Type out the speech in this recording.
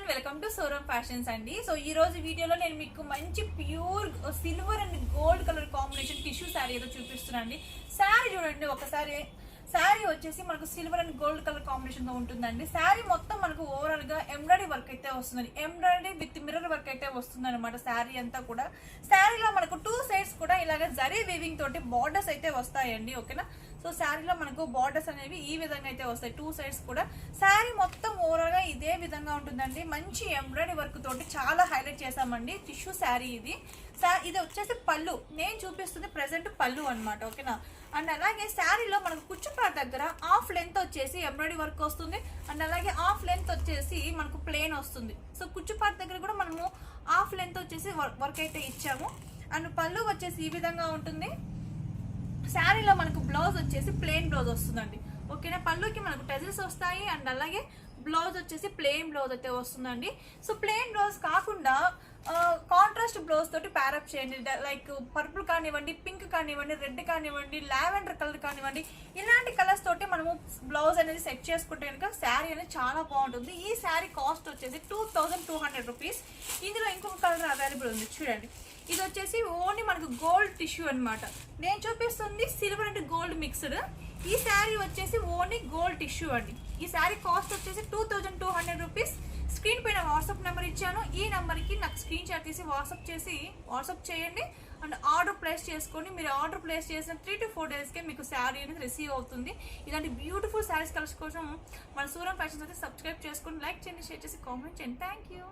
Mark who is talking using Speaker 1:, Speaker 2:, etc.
Speaker 1: Everyone, welcome to Saurav fashions అండి. So ఈ రోజు వీడియోలో నేను మీకు మంచి pure silver and gold colour combination tissue sari ఏదో చూపిస్తున్నాను అండి. శారీ చూడండి ఒకసారి. శారీ వచ్చేసి మనకు silver and gold colour combination తో ఉంటుందండి. శారీ మొత్తం మనకు ఓవరాల్ గా ఎంబ్రాయిడరీ వర్క్ అయితే వస్తుందండి. ఎంబ్రాయిడరీ విత్ మిర్రర్ వర్క్ అయితే వస్తుంది అనమాట. శారీ అంతా కూడా శారీలో మనకు 2 సైడ్స్ కూడా ఇలాగ జరీ వీవింగ్ తోటి బార్డర్స్ అయితే వస్తాయండి. ఓకేనా. సో శారీలో మనకు బార్డర్స్ అనేవి ఈ విధంగా అయితే వస్తాయి 2 సైడ్స్ కూడా. శారీ మొత్తం ఓవరాల్ గా ఇదే విధంగా ఉంటుందండి. మంచి ఎంబ్రాయిడరీ వర్క్ తోటి చాలా హైలైట్ చేసామండి. టిష్యూ శారీ ఇది. ఇది వచ్చేసి పళ్ళు, నేను చూపిస్తుంది ప్రెసెంట్ పళ్ళు అనమాట. ఓకేనా. అండ్ అలాగే శారీలో మనకు కుచ్చుపాటు దగ్గర హాఫ్ లెంత్ వచ్చేసి ఎంబ్రాయిడరీ వర్క్ వస్తుంది. అండ్ అలాగే హాఫ్ లెంత్ వచ్చేసి మనకు ప్లెయిన్ వస్తుంది. సో కుచ్చుపాటు దగ్గర కూడా మనము హాఫ్ లెంత్ వచ్చేసి వర్క్ అయితే ఇచ్చాము. అండ్ పళ్ళు వచ్చేసి ఈ విధంగా ఉంటుంది. శారీలో మనకు బ్లౌజ్ వచ్చేసి ప్లెయిన్ బ్లౌజ్ వస్తుందండి. ఓకేనా. పళ్ళుకి మనకు టెజిల్స్ వస్తాయి. అండ్ అలాగే బ్లౌజ్ వచ్చేసి ప్లెయిన్ బ్లౌజ్ అయితే వస్తుందండి. సో ప్లెయిన్ బ్లౌజ్ కాకుండా కాంట్రాస్ట్ బ్లౌజ్ తోటి ప్యారప్ చేయండి. లైక్ పర్పుల్ కానివ్వండి, పింక్ కానివ్వండి, రెడ్ కానివ్వండి, లావెండర్ కలర్ కానివ్వండి, ఇలాంటి కలర్స్ తోటి మనము బ్లౌజ్ అనేది సెట్ చేసుకుంటే కనుక శారీ అనేది చాలా బాగుంటుంది. ఈ శారీ కాస్ట్ వచ్చేసి 2200 రూపీస్. ఇందులో ఇంకొక కలర్ అవైలబుల్ ఉంది చూడండి. ఇది వచ్చేసి ఓన్లీ మనకు గోల్డ్ టిష్యూ అనమాట. నేను చూపిస్తుంది సిల్వర్ అండ్ గోల్డ్ మిక్స్డ్. ఈ శారీ వచ్చేసి ఓన్లీ గోల్డ్ టిష్యూ అండి. ఈ శారీ కాస్ట్ వచ్చేసి 2200 రూపీస్. స్క్రీన్ పైన వాట్సాప్ నెంబర్ ఇచ్చాను. ఈ నెంబర్కి నాకు స్క్రీన్ షాట్ తీసి వాట్సాప్ చేయండి. అండ్ ఆర్డర్ ప్లేస్ చేసుకొని మీరు ఆర్డర్ ప్లేస్ చేసిన 3 to 4 డేస్కే మీకు శారీ అనేది రిసీవ్ అవుతుంది. ఇలాంటి బ్యూటిఫుల్ శారీస్ కలర్స్ కోసం మన సూరం ఫ్యాషన్స్ అయితే సబ్స్క్రైబ్ చేసుకొని లైక్ చేయండి, షేర్ చేసి కామెంట్ చేయండి. Thank you.